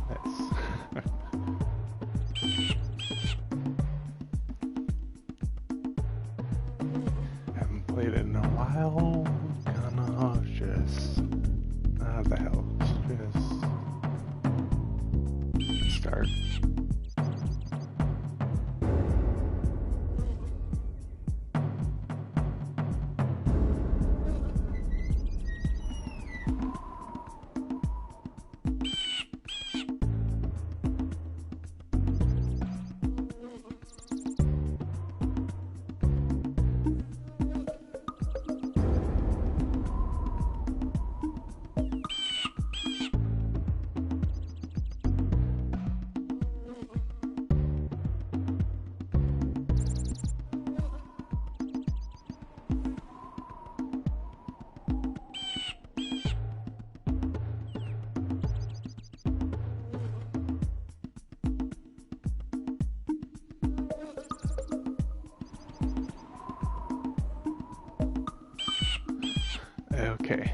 That's haven't played it in a while. Gonna just the hell, just start. Okay.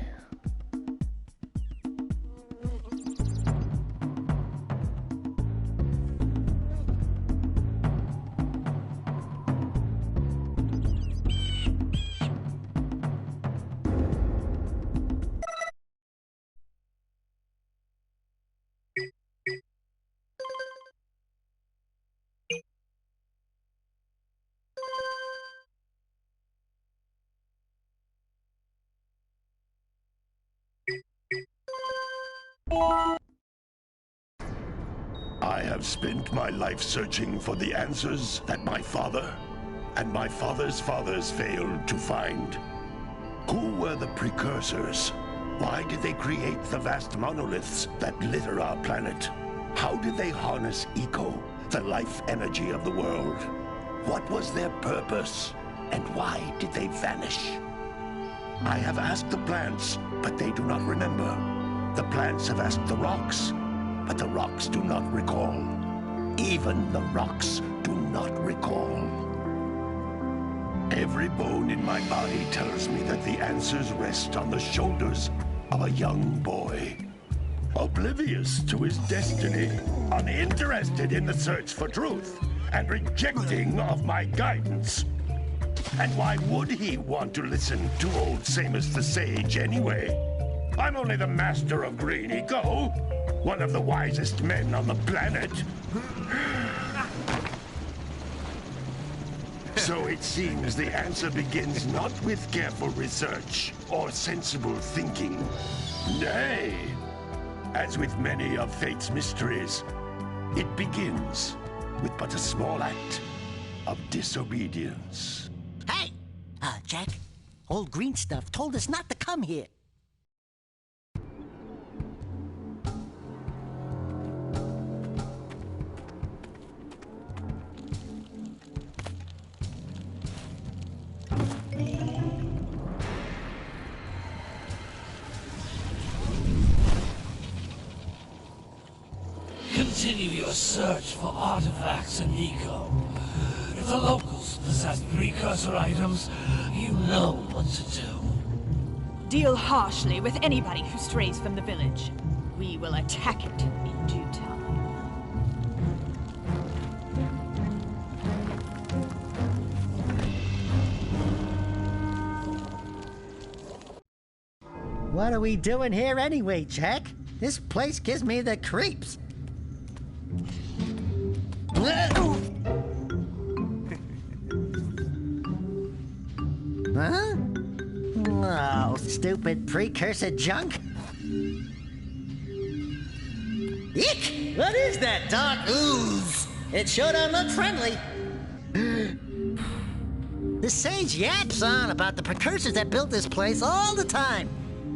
I have spent my life searching for the answers that my father and my father's fathers failed to find. Who were the precursors? Why did they create the vast monoliths that litter our planet? How did they harness eco, the life energy of the world? What was their purpose? And why did they vanish? I have asked the plants, but they do not remember. The plants have asked the rocks, but the rocks do not recall. Even the rocks do not recall. Every bone in my body tells me that the answers rest on the shoulders of a young boy. Oblivious to his destiny, uninterested in the search for truth, and rejecting of my guidance. And why would he want to listen to old Samus the Sage anyway? I'm only the master of green eco, one of the wisest men on the planet. So it seems the answer begins not with careful research or sensible thinking. Nay, as with many of fate's mysteries, it begins with but a small act of disobedience. Hey! Jack, old green stuff told us not to come here. Continue your search for artifacts and eco. If the locals possess precursor items, you know what to do. Deal harshly with anybody who strays from the village. We will attack it in due time. What are we doing here anyway, Jack? This place gives me the creeps. Huh? Oh, stupid precursor junk. Eek! What is that dark ooze? It sure don't look friendly. The sage yaps on about the precursors that built this place all the time.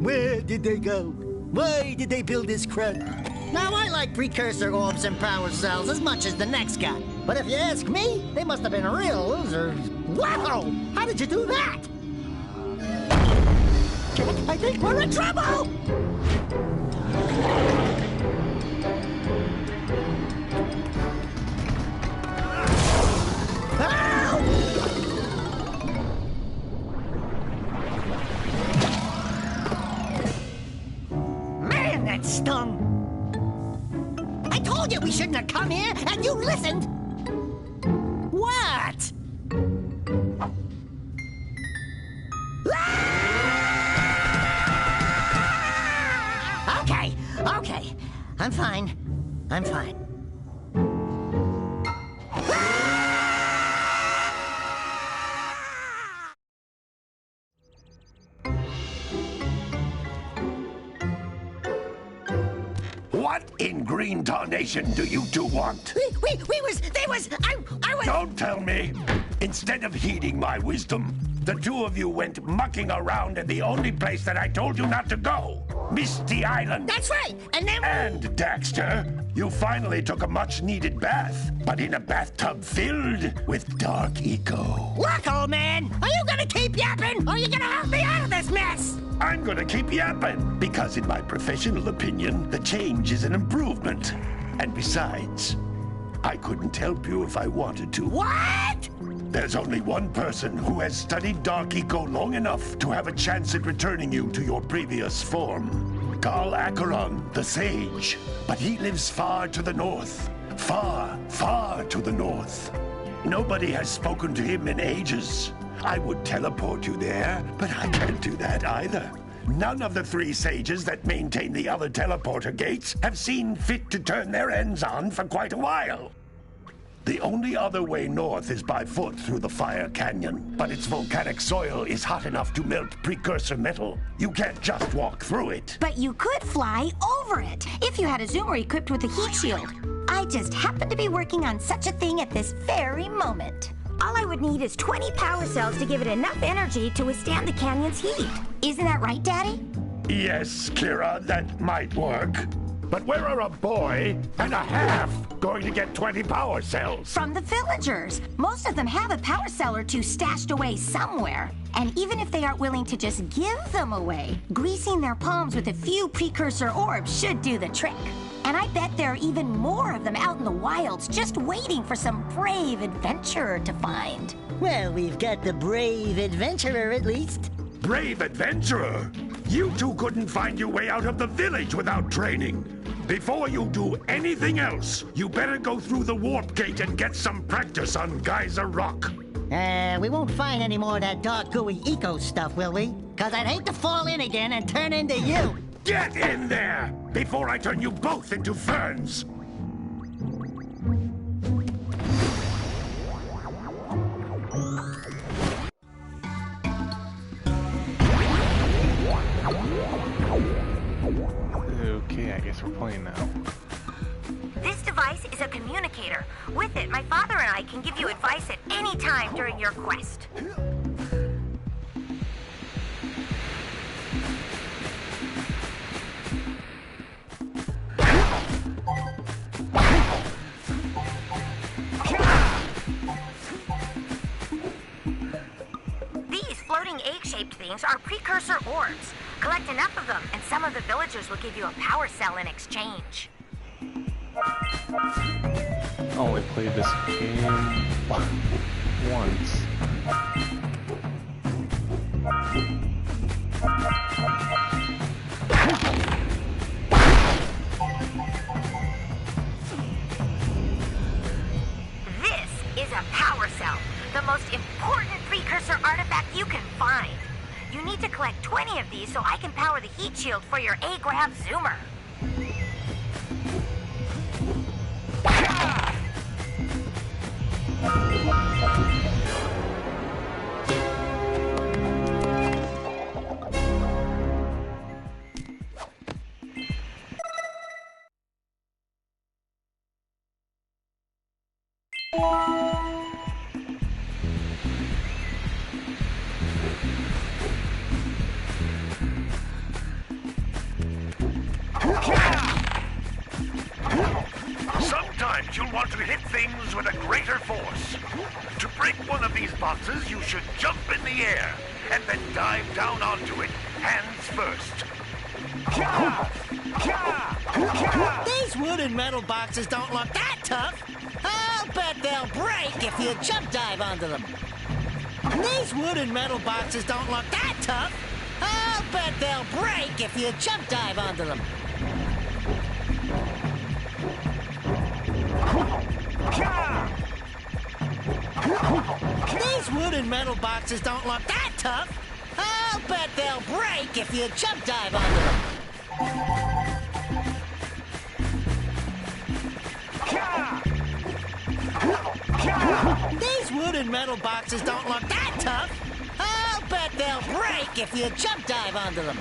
Where did they go? Why did they build this crud? Now, I like precursor orbs and power cells as much as the next guy. But if you ask me, they must have been real losers. Wow! How did you do that? Jack, I think we're in trouble! Man, that stung! told you we shouldn't have come here, and you listened! What? Okay. I'm fine. What in green tarnation do you two want? I was... Don't tell me! Instead of heeding my wisdom, the two of you went mucking around in the only place that I told you not to go. Misty Island. That's right, and then... And, Daxter, you finally took a much-needed bath, but in a bathtub filled with dark eco. Look, old man, are you gonna keep yapping, or are you gonna help me out of this mess? I'm gonna keep yapping, because in my professional opinion, the change is an improvement. And besides, I couldn't help you if I wanted to. What? There's only one person who has studied Dark Eco long enough to have a chance at returning you to your previous form. Carl Acheron, the Sage. But he lives far to the north. Far, far to the north. Nobody has spoken to him in ages. I would teleport you there, but I can't do that either. None of the three sages that maintain the other teleporter gates have seen fit to turn their ends on for quite a while. The only other way north is by foot through the Fire Canyon, but its volcanic soil is hot enough to melt precursor metal. You can't just walk through it. But you could fly over it if you had a zoomer equipped with a heat shield. I just happen to be working on such a thing at this very moment. All I would need is 20 power cells to give it enough energy to withstand the canyon's heat. Isn't that right, Daddy? Yes, Kira, that might work. But where are a boy and a half going to get 20 power cells? From the villagers. Most of them have a power cell or two stashed away somewhere. And even if they aren't willing to just give them away, greasing their palms with a few precursor orbs should do the trick. And I bet there are even more of them out in the wilds just waiting for some brave adventurer to find. Well, we've got the brave adventurer at least. Brave adventurer? You two couldn't find your way out of the village without training. Before you do anything else, you better go through the warp gate and get some practice on Geyser Rock. We won't find any more of that dark gooey eco stuff, will we? 'Cause I'd hate to fall in again and turn into you. Get in there before I turn you both into ferns. Okay, I guess we're playing now. This device is a communicator. With it, my father and I can give you advice at any time during your quest. These floating egg-shaped things are precursor orbs. Collect enough of them, and some of the villagers will give you a power cell in exchange. I only played this game once. This is a power cell, the most important precursor artifact you can find. You need to collect 20 of these so I can power the heat shield for your A-Grab zoomer. Sometimes you'll want to hit things with a greater force. To break one of these boxes, you should jump in the air and then dive down onto it, hands first. These wooden metal boxes don't look that tough. I'll bet they'll break if you jump dive onto them. These wooden metal boxes don't look that tough. I'll bet they'll break if you jump dive onto them. wooden metal boxes don't look that tough. I'll bet they'll break if you jump dive onto them. These wooden metal boxes don't look that tough. I'll bet they'll break if you jump dive onto them.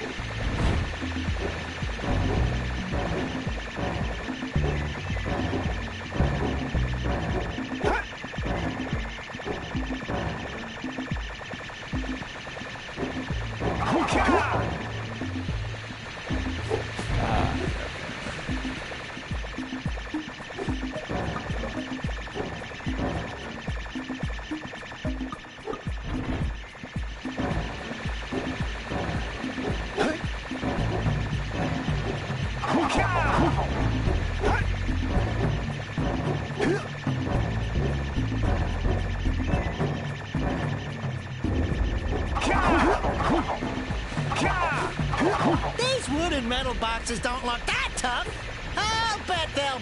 These wooden metal boxes don't look that tough. I'll bet they'll...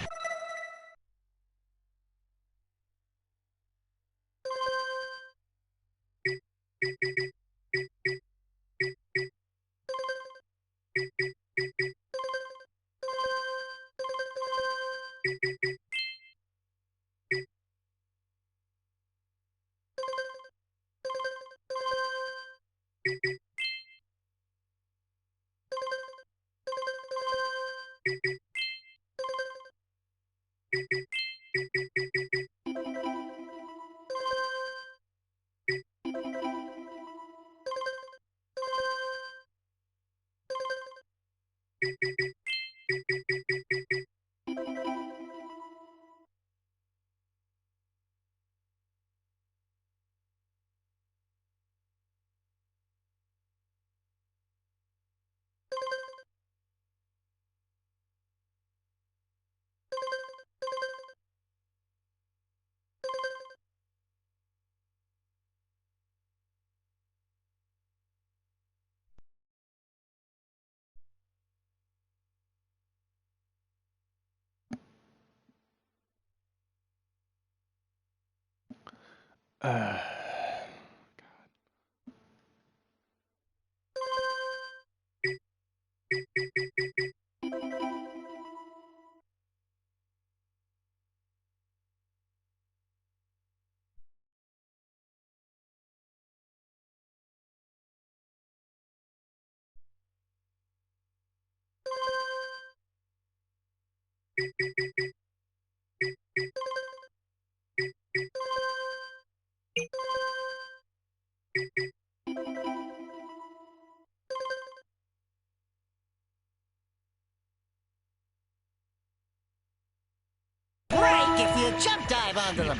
break if you jump dive onto them.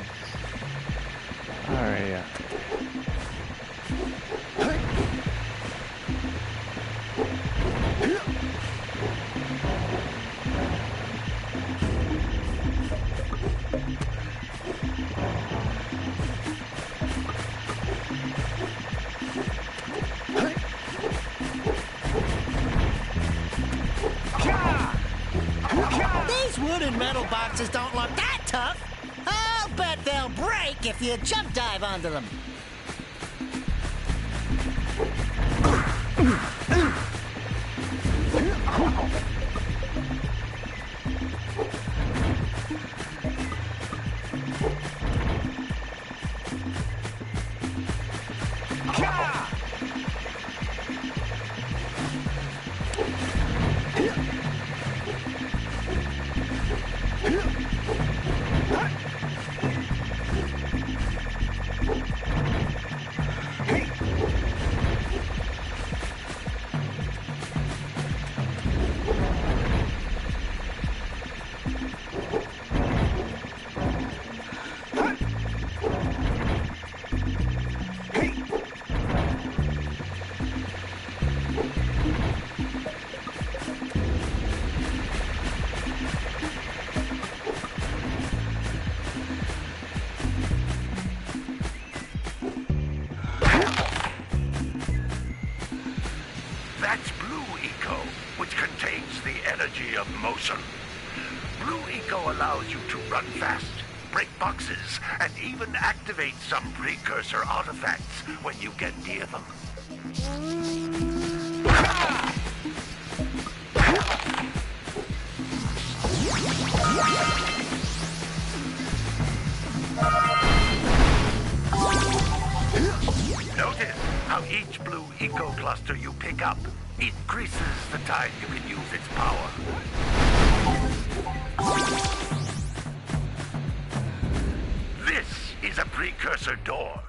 Alright, yeah. These wooden metal boxes don't look that tough. I'll bet they'll break if you jump dive onto them. That's Blue Eco, which contains the energy of motion. Blue Eco allows you to run fast, break boxes, and even activate some precursor artifacts when you get near them. Notice how each blue eco-cluster you pick up increases the time you can use its power. This is a precursor door.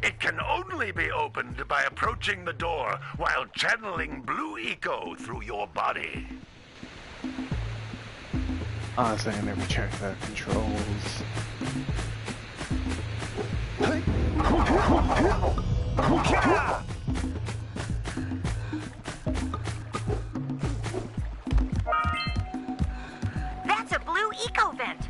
It can only be opened by approaching the door while channeling blue eco through your body. Honestly, I never checked the controls. That's a blue eco vent.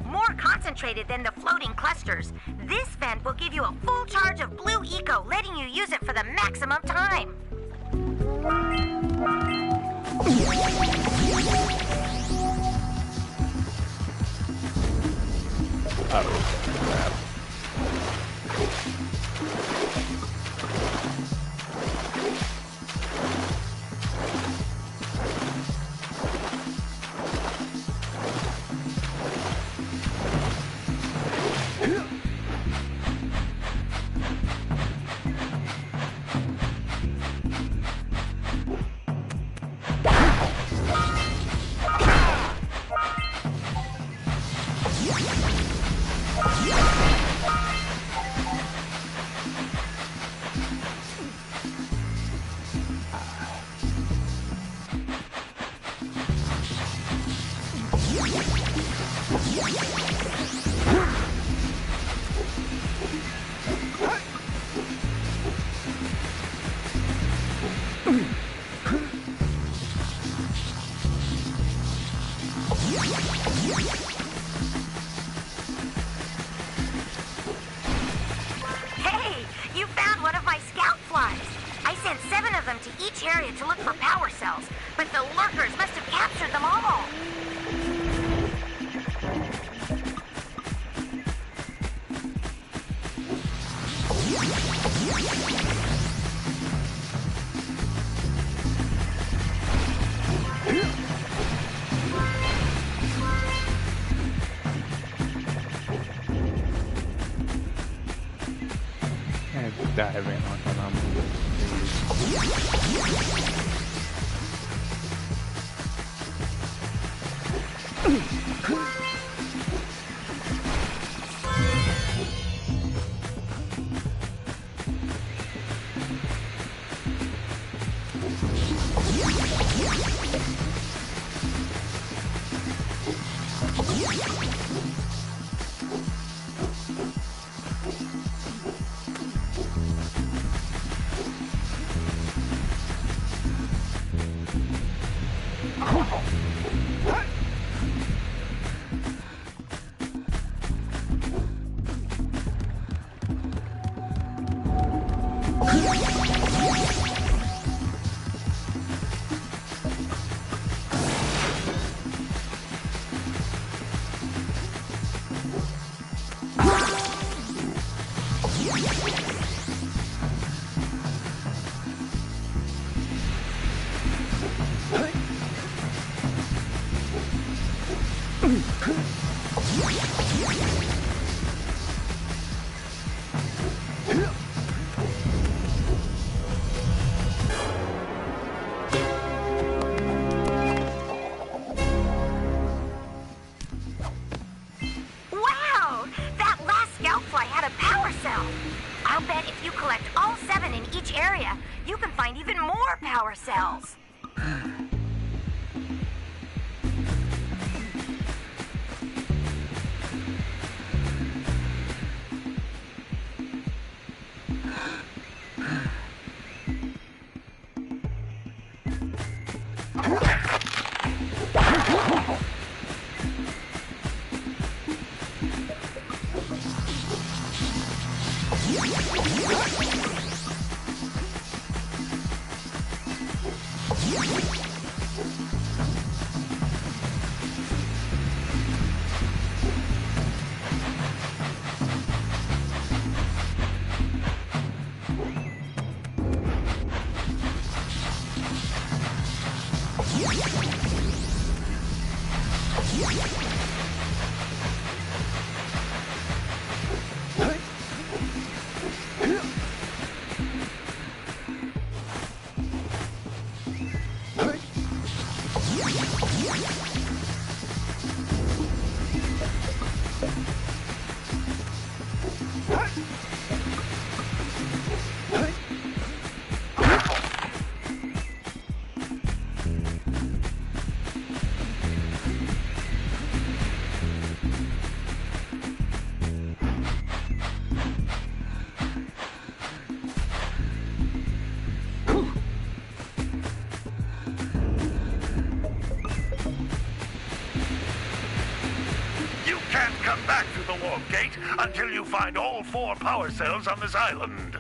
More concentrated than the floating clusters. This vent will give you a full charge of blue eco, letting you use it for the maximum time. Oh, crap. Hey, you found one of my scout flies. I sent 7 of them to each area to look for power cells, but the lurkers must have captured them all. And diving like an unbelievable. Wow! That last scoutfly had a power cell. I'll bet if you collect all 7 in each area, you can find even more power cells. Come back through the warp gate until you find all 4 power cells on this island.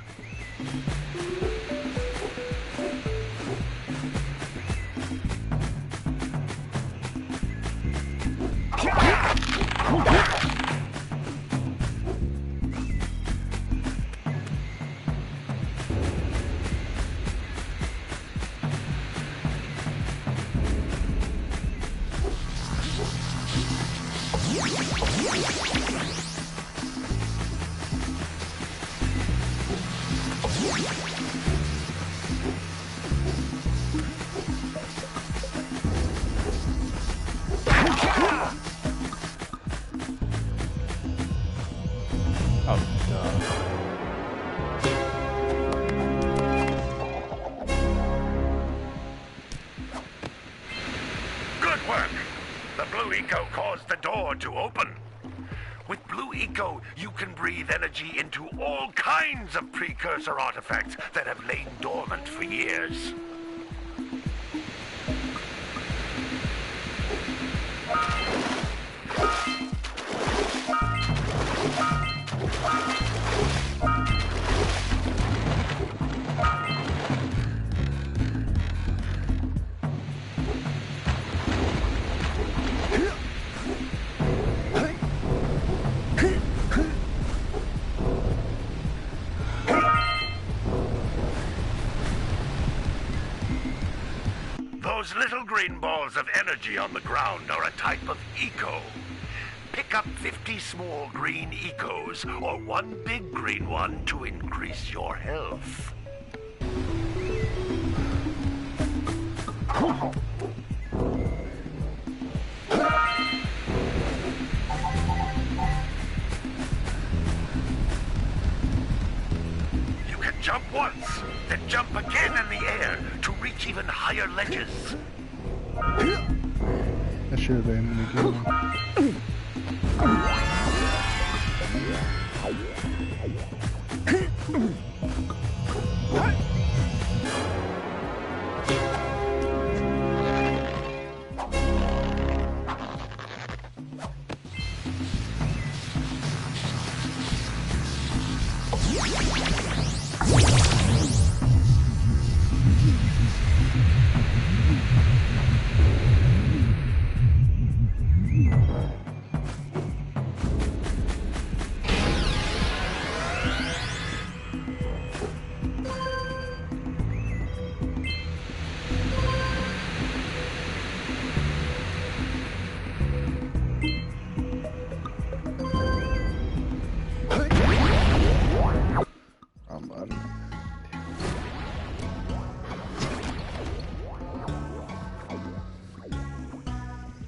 Good work! The blue eco caused the door to open. With blue eco, you can breathe energy into all kinds of precursor artifacts that have lain dormant for years. Those little green balls of energy on the ground are a type of eco. Pick up 50 small green ecos or 1 big green one to increase your health. You can jump once, then jump again in the air to reach even higher ledges. That should have been in the beginning.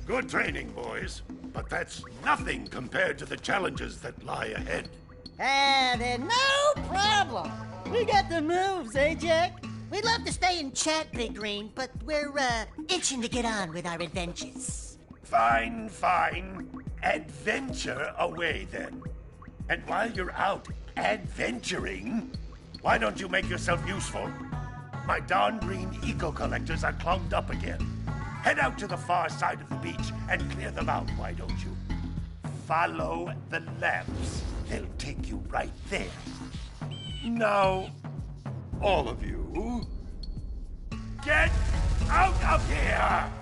Good training, boys, but that's nothing compared to the challenges that lie ahead. Then no problem. We got the moves, eh, Jack? We'd love to stay and chat, Big Green, but we're, itching to get on with our adventures. Fine, fine. Adventure away, then. And while you're out adventuring, why don't you make yourself useful? My darn green eco-collectors are clogged up again. Head out to the far side of the beach and clear them out, why don't you? Follow the lamps. They'll take you right there. Now, all of you, get out of here!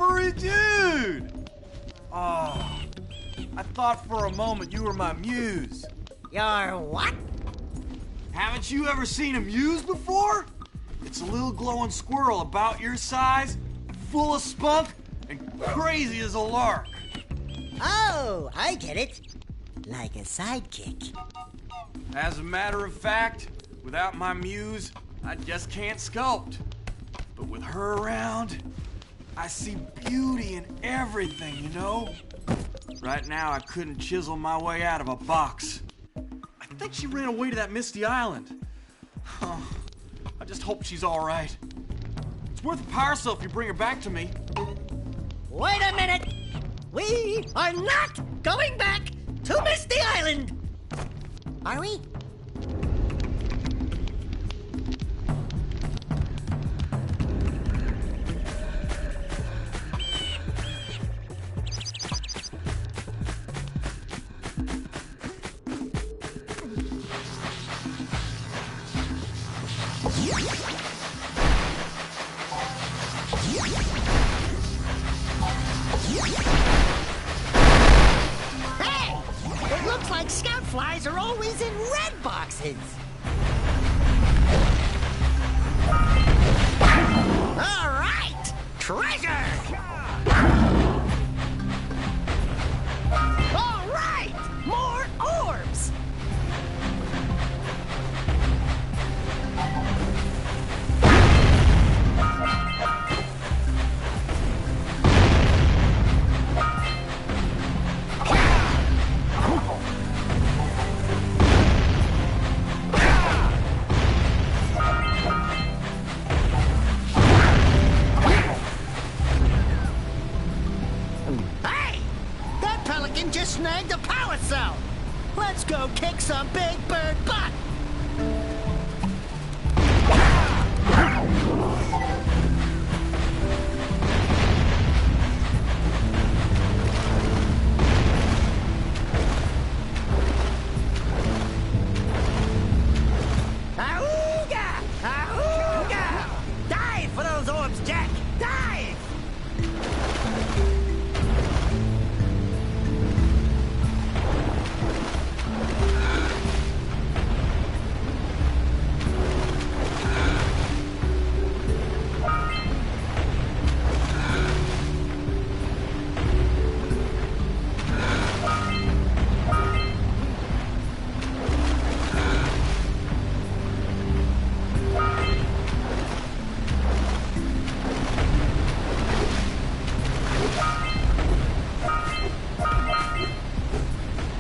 slippery dude! Oh, I thought for a moment you were my muse. Your what? Haven't you ever seen a muse before? It's a little glowing squirrel about your size, full of spunk, and crazy as a lark. Oh, I get it. Like a sidekick. As a matter of fact, without my muse, I just can't sculpt. But with her around, I see beauty in everything, you know? Right now, I couldn't chisel my way out of a box. I think she ran away to that misty island. Huh. I just hope she's all right. It's worth a power cell if you bring her back to me. Wait a minute! We are not going back to Misty Island! Are we? Hey! It looks like scout flies are always in red boxes. All right! Treasure! All right! More orbs! Hey! That pelican just snagged a power cell! Let's go kick some big bird butt! Ahooga! Ahooga! Dive for those orbs, Jack! Dive!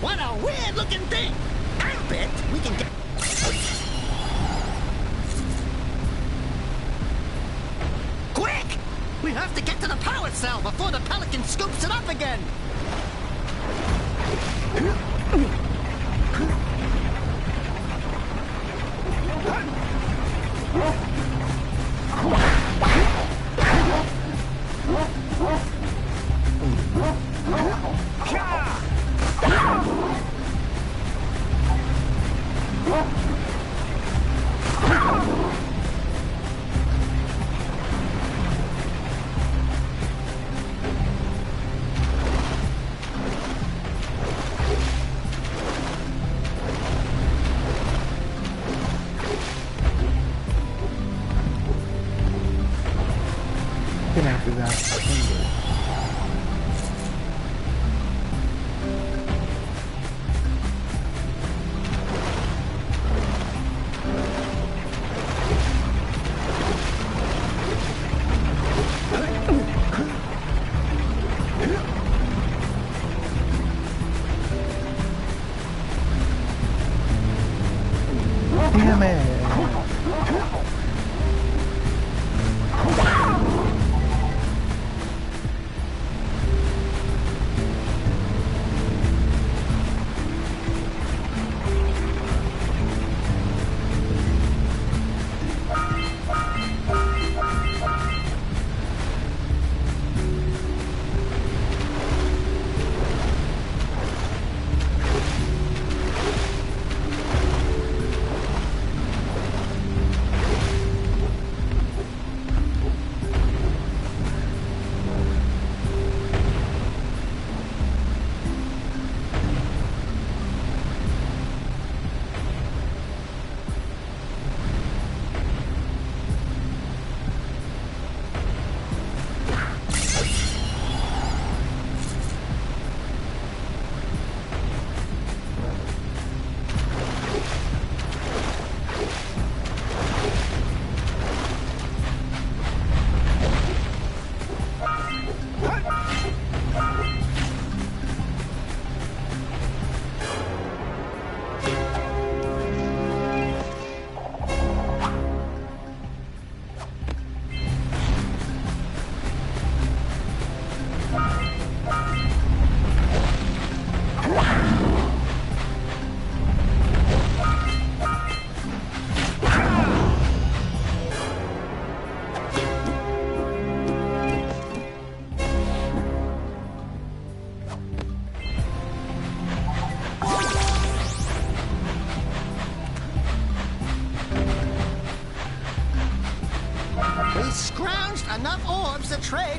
What a weird-looking thing! I bet we can get... Quick! We have to get to the power cell before the pelican scoops it up again!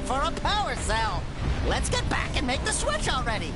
for a power cell. Let's get back and make the switch already.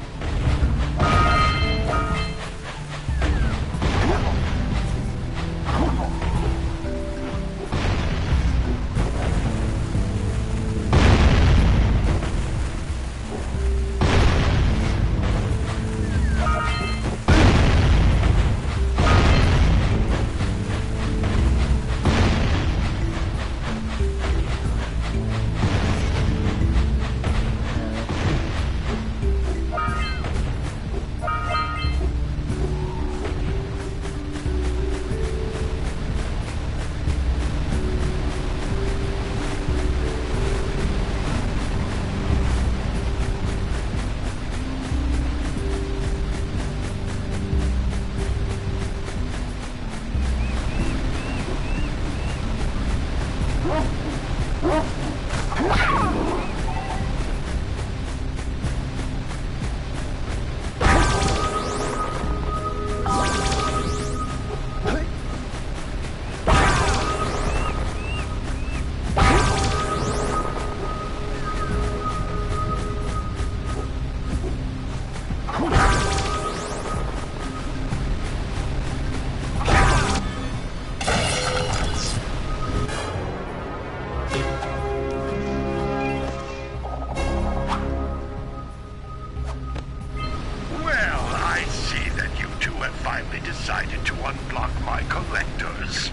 Decided to unblock my collectors.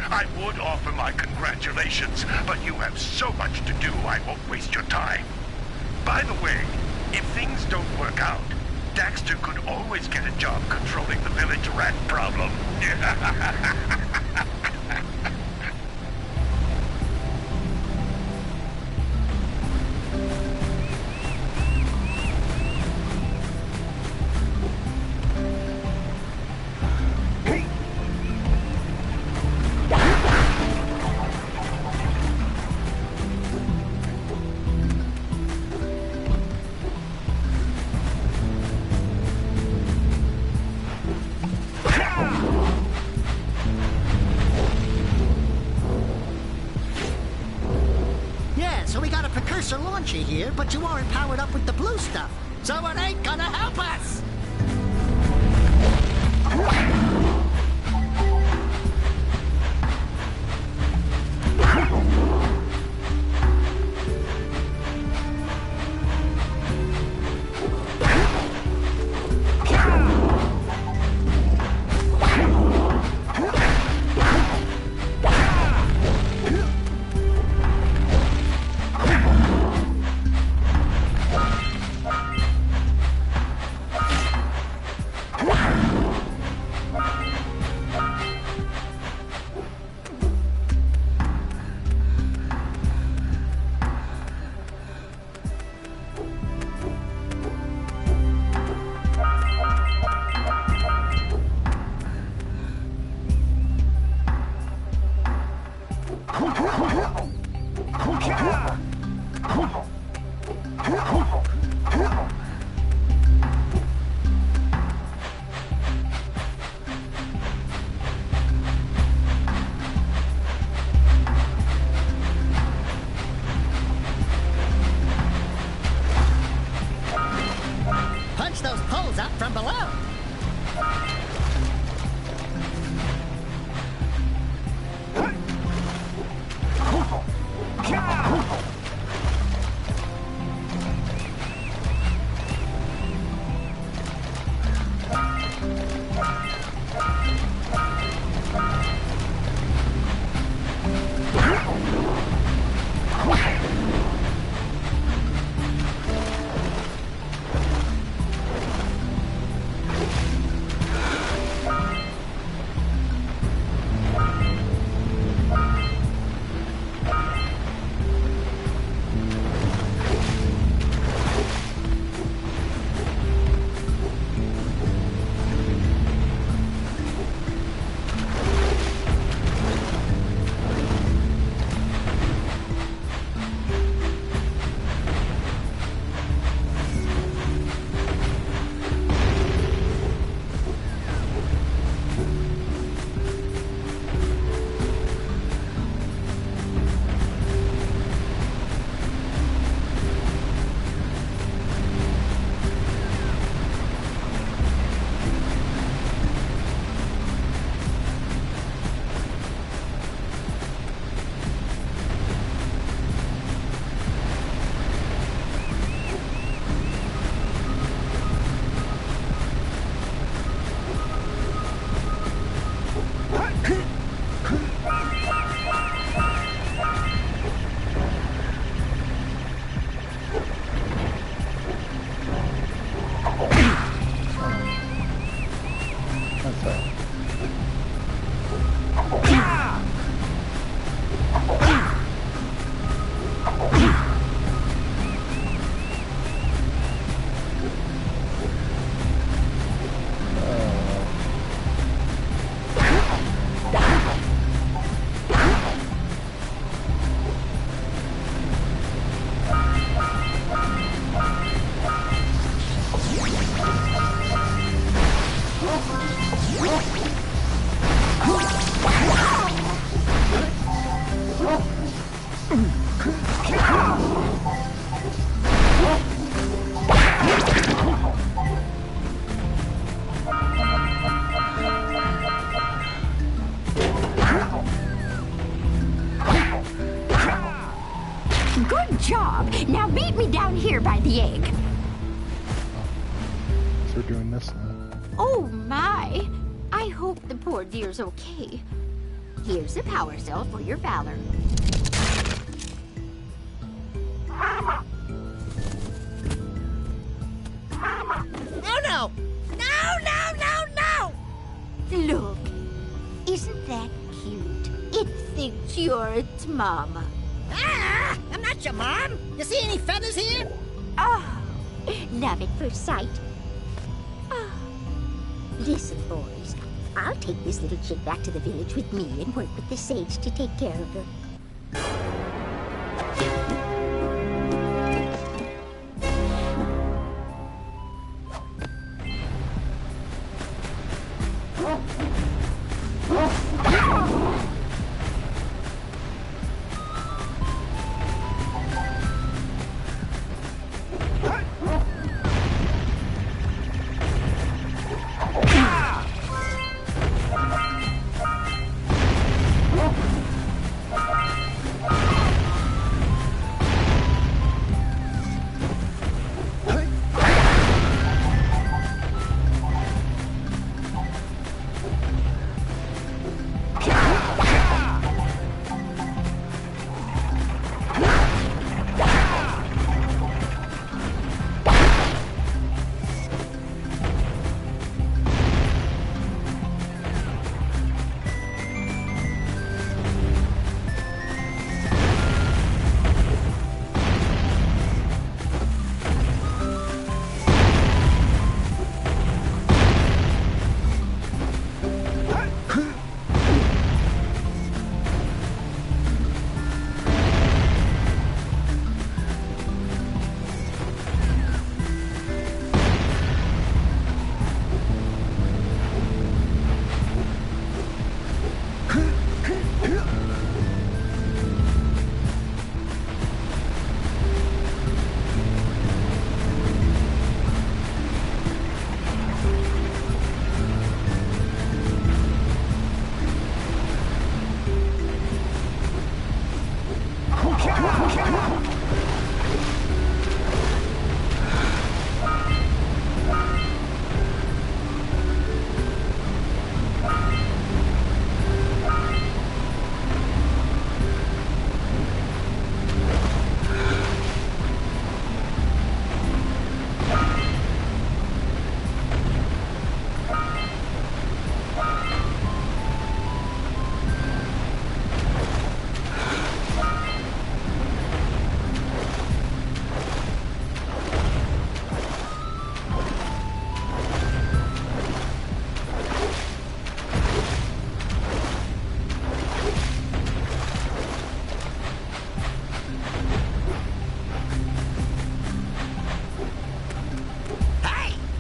I would offer my congratulations, but you have so much to do I won't waste your time. By the way, if things don't work out, Daxter could always get a job controlling the village rat problem. So we got a precursor launcher here, but you aren't powered up with the blue stuff. So it ain't gonna help us! Punch those poles up from below. deer by the egg. So we're doing this now. Oh my! I hope the poor deer's okay. Here's a power cell for your valor. Oh no! No, no, no, no! Look, isn't that cute? It thinks you're its mama. Ah! I'm not your mom! You see any feathers here? Oh, love at first sight. Oh. Listen, boys. I'll take this little chick back to the village with me and work with the sage to take care of her.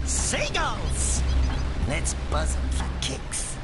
Seagulls! Let's buzz them for kicks.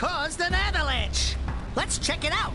caused an avalanche. Let's check it out.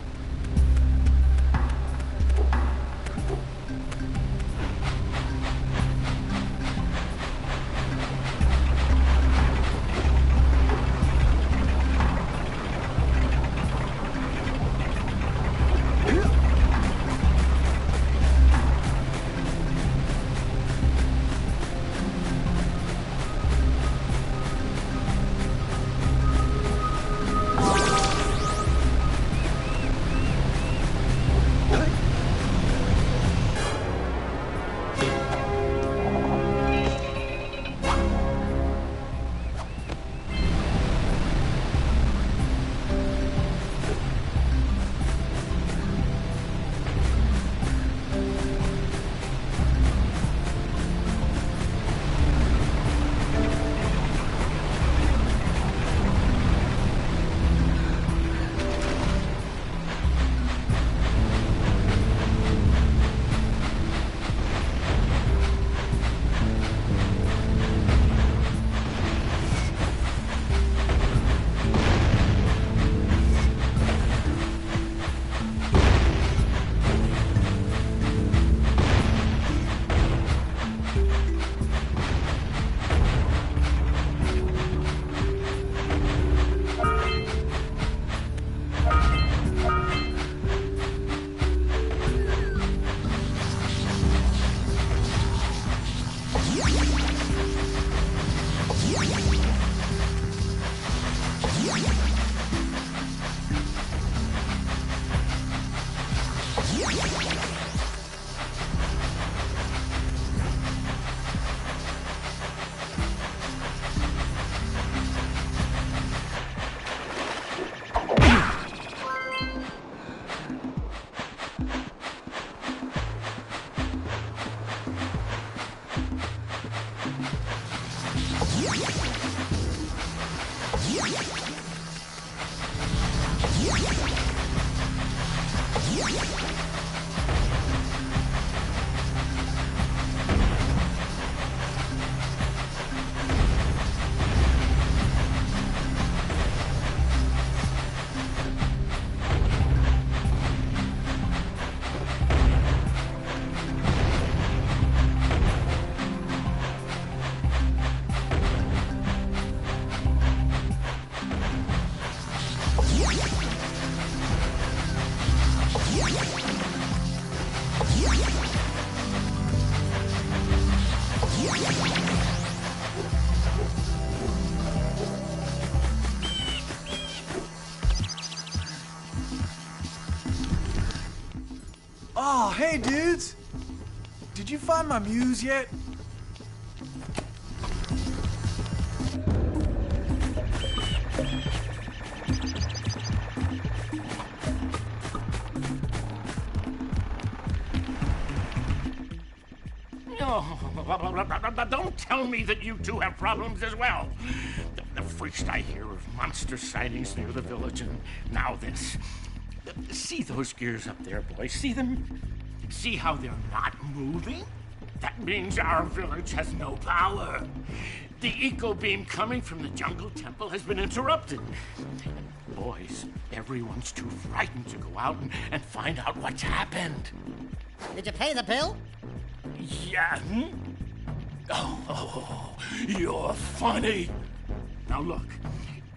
Oh, hey, dudes! Did you find my muse yet? Oh, don't tell me that you two have problems as well. The first I hear of monster sightings near the village, and now this. See those gears up there, boys? See them? See how they're not moving? That means our village has no power. The eco beam coming from the jungle temple has been interrupted. Boys, everyone's too frightened to go out and find out what's happened. Did you pay the bill? Yeah. Oh, you're funny. Now look,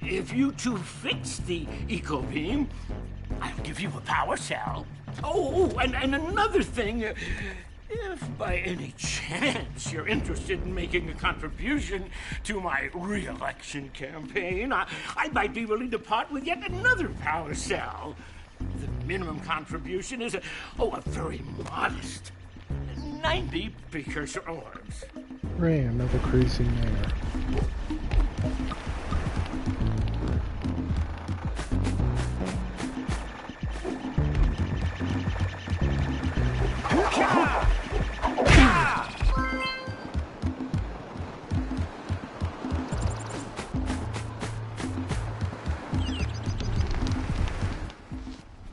if you two fix the eco beam, I'll give you a power cell. Oh, and another thing, if by any chance you're interested in making a contribution to my re-election campaign, I might be willing to part with yet another power cell. The minimum contribution is a very modest 90 precursor orbs. Ray, another crazy mayor.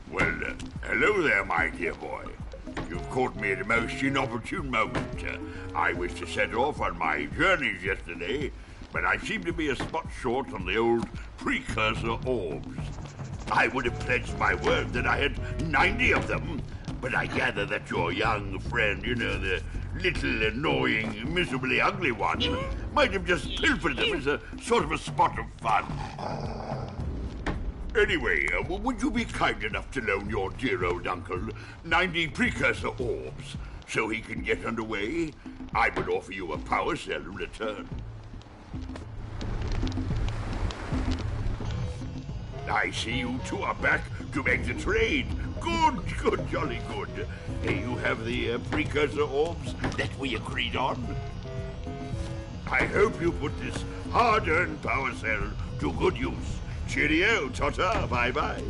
Well, hello there, my dear boy. You've caught me at a most inopportune moment. I was to set off on my journeys yesterday, but I seem to be a spot short on the old precursor orbs. I would have pledged my word that I had 90 of them, but I gather that your young friend, you know, the little annoying, miserably ugly one, might have just pilfered them as a sort of a spot of fun. Anyway, would you be kind enough to loan your dear old uncle 90 precursor orbs so he can get underway? I would offer you a power cell in return. I see you two are back to make the trade. Good, jolly good. You have the precursor orbs that we agreed on. I hope you put this hard-earned power cell to good use. Cheerio, ta-ta, bye-bye.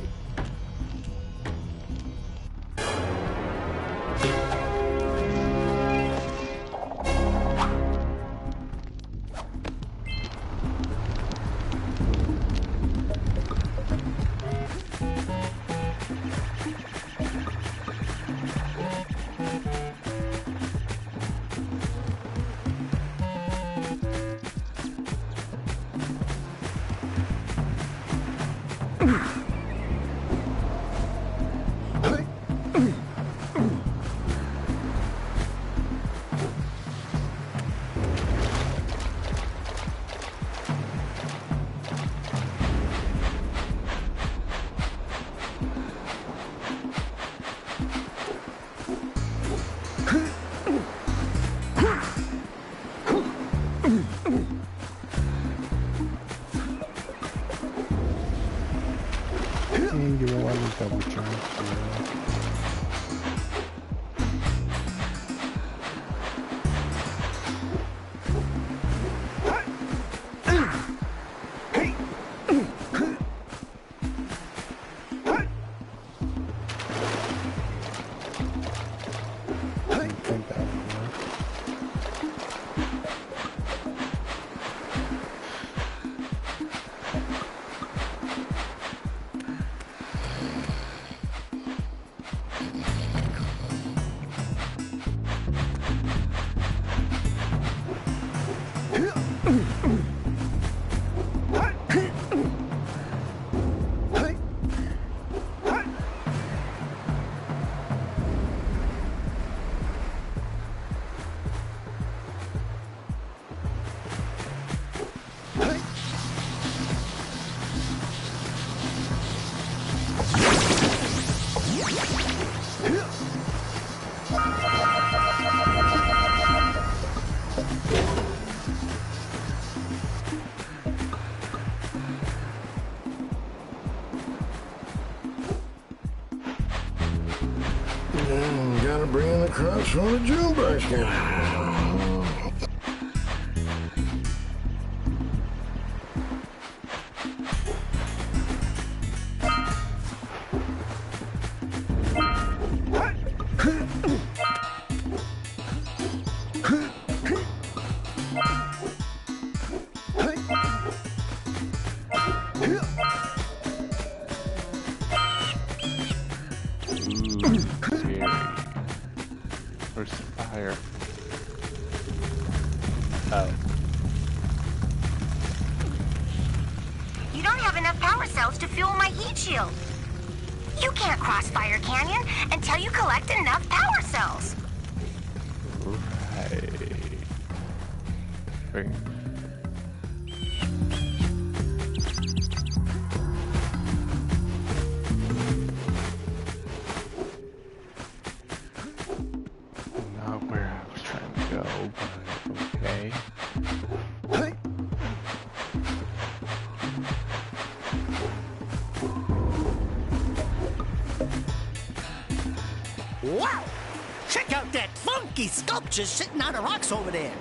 You don't want me to double jump. Gotta bring in the crops from the jailbreak game. Where's the fire? Oh. You don't have enough power cells to fuel my heat shield. You can't cross Fire Canyon until you collect enough power cells. Right. Not where I was trying to go, but okay. Wow! Check out that funky sculpture sitting on the rocks over there.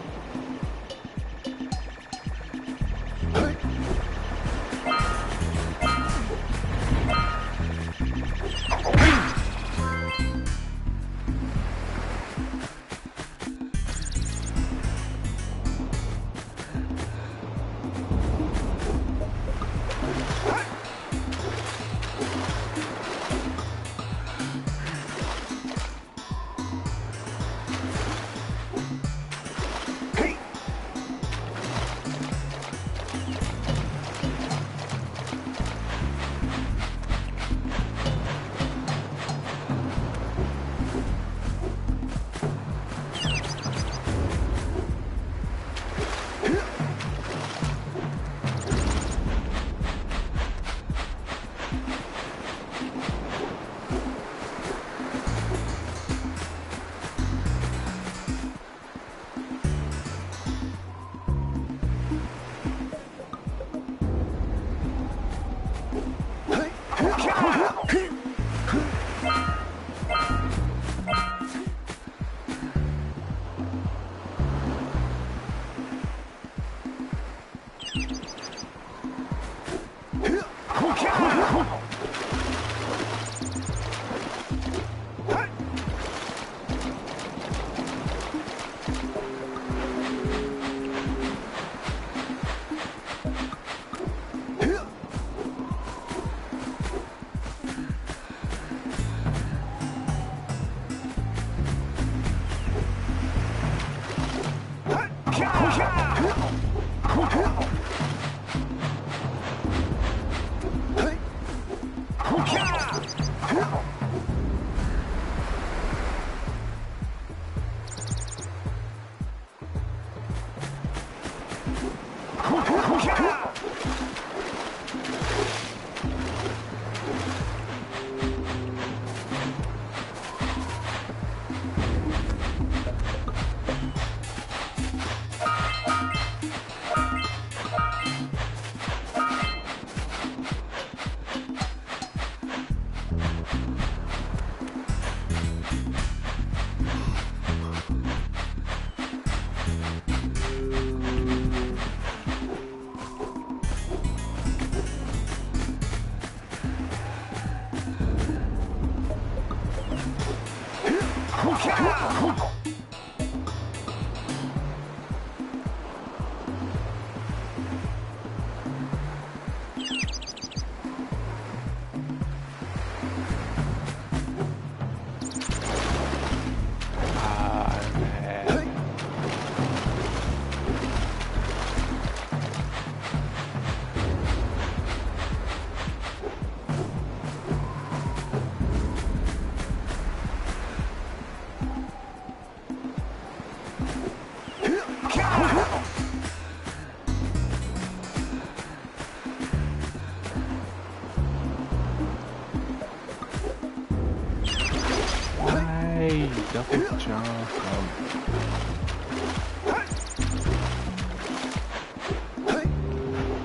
Double jump.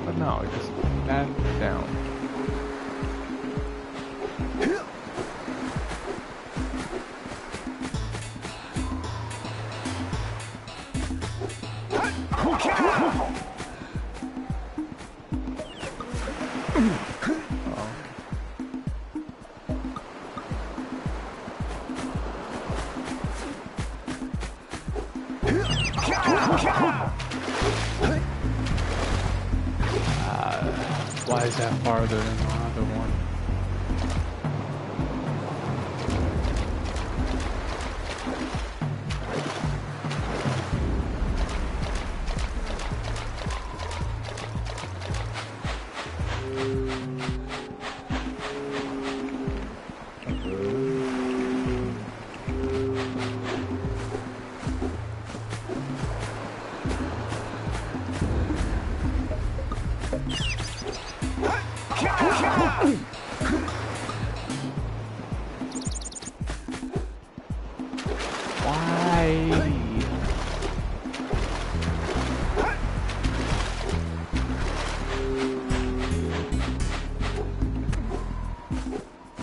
But no, it just land down. Why is that farther than the other one?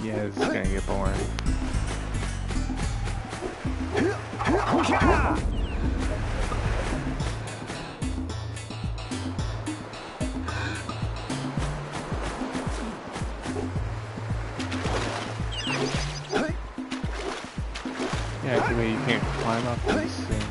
Yeah, this is gonna get boring. Yeah, the way you can't climb up these things.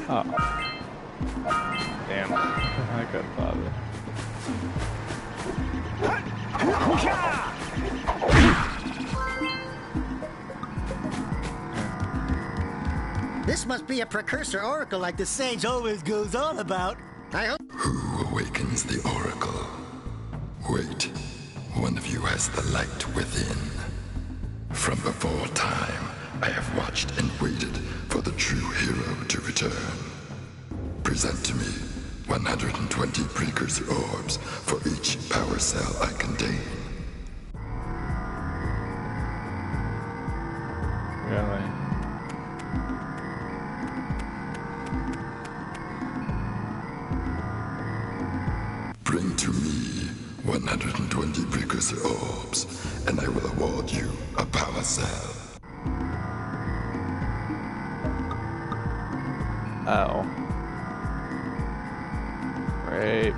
Oh. Damn. I couldn't bother. This must be a precursor oracle like the sage always goes on about. I hope. Who awakens the oracle? Wait, one of you has the light within. From before time, I have watched and waited for the true hero to return. Present to me 120 precursor orbs for each power cell I contain. Really? 120 precursor orbs, and I will award you a power cell. Oh. Great.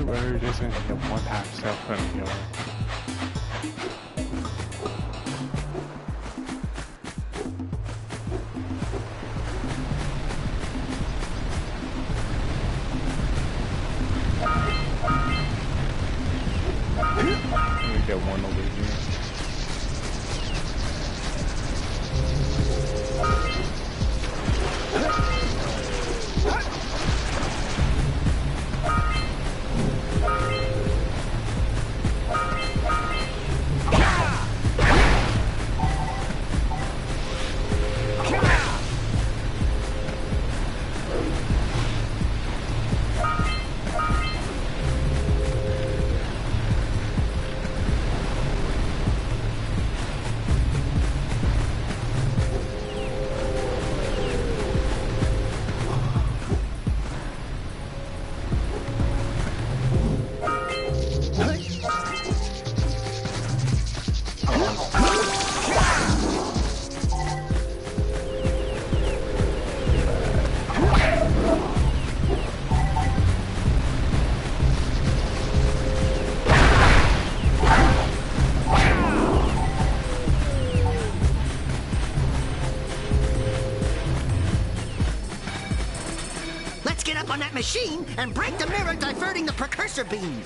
We're just gonna get one half cell from here. We get one over here. On that machine and break the mirror diverting the precursor beam.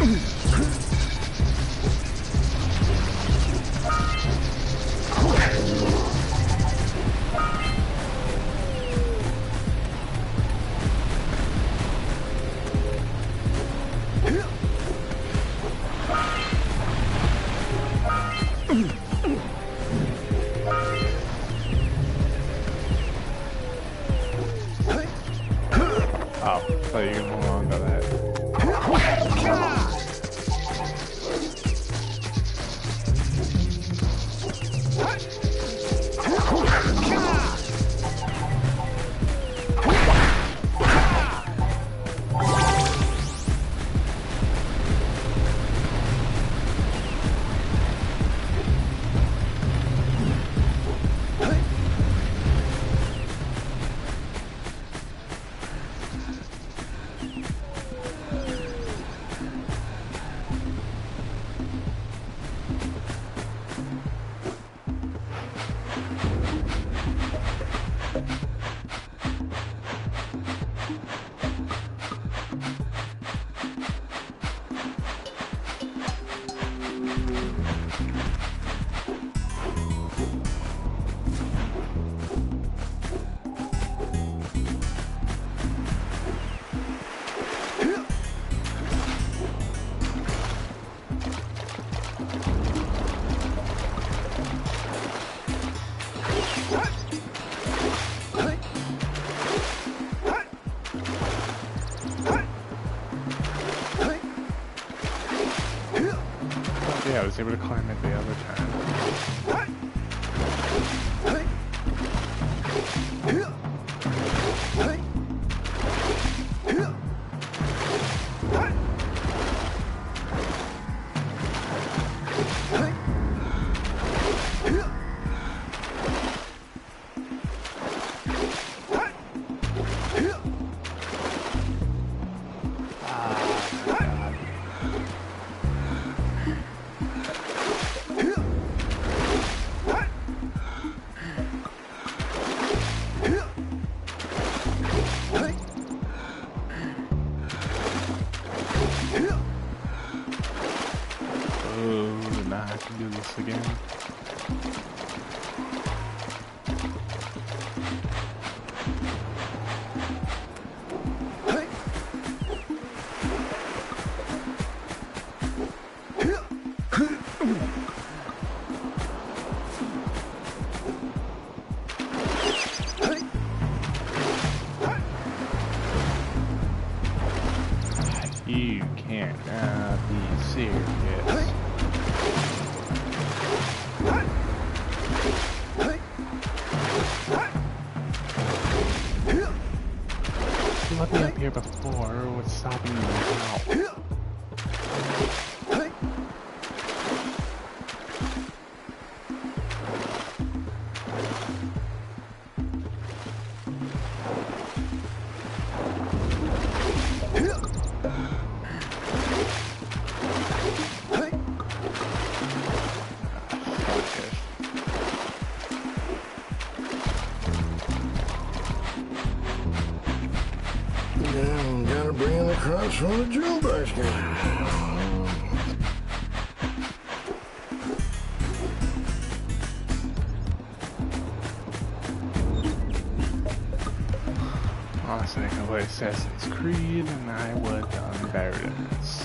Oh, so you can hold on to that. Yeah, I was able to climb it the other time. I can do this again. You can't be serious. You let me up here before. What's stopping you now? Gotta bring in the crunch from the drill basket. Honestly, I can play Assassin's Creed and I would have done better than this.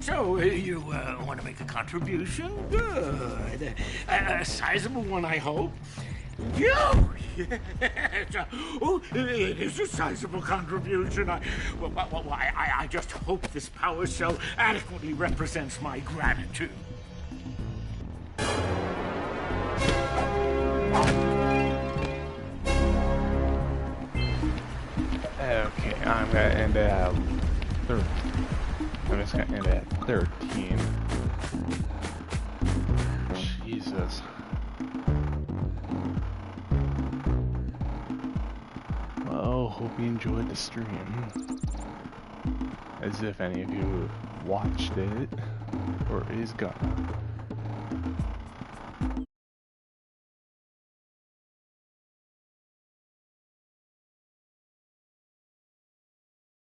So, you want to make a contribution? Good. A sizable one, I hope. Yes. Oh, it is a sizable contribution. I just hope this power cell adequately represents my gratitude. Okay, I'm gonna end it at 13. I'm just gonna end it at 13. Jesus. Well, hope you enjoyed the stream. As if any of you watched it, or is gonna.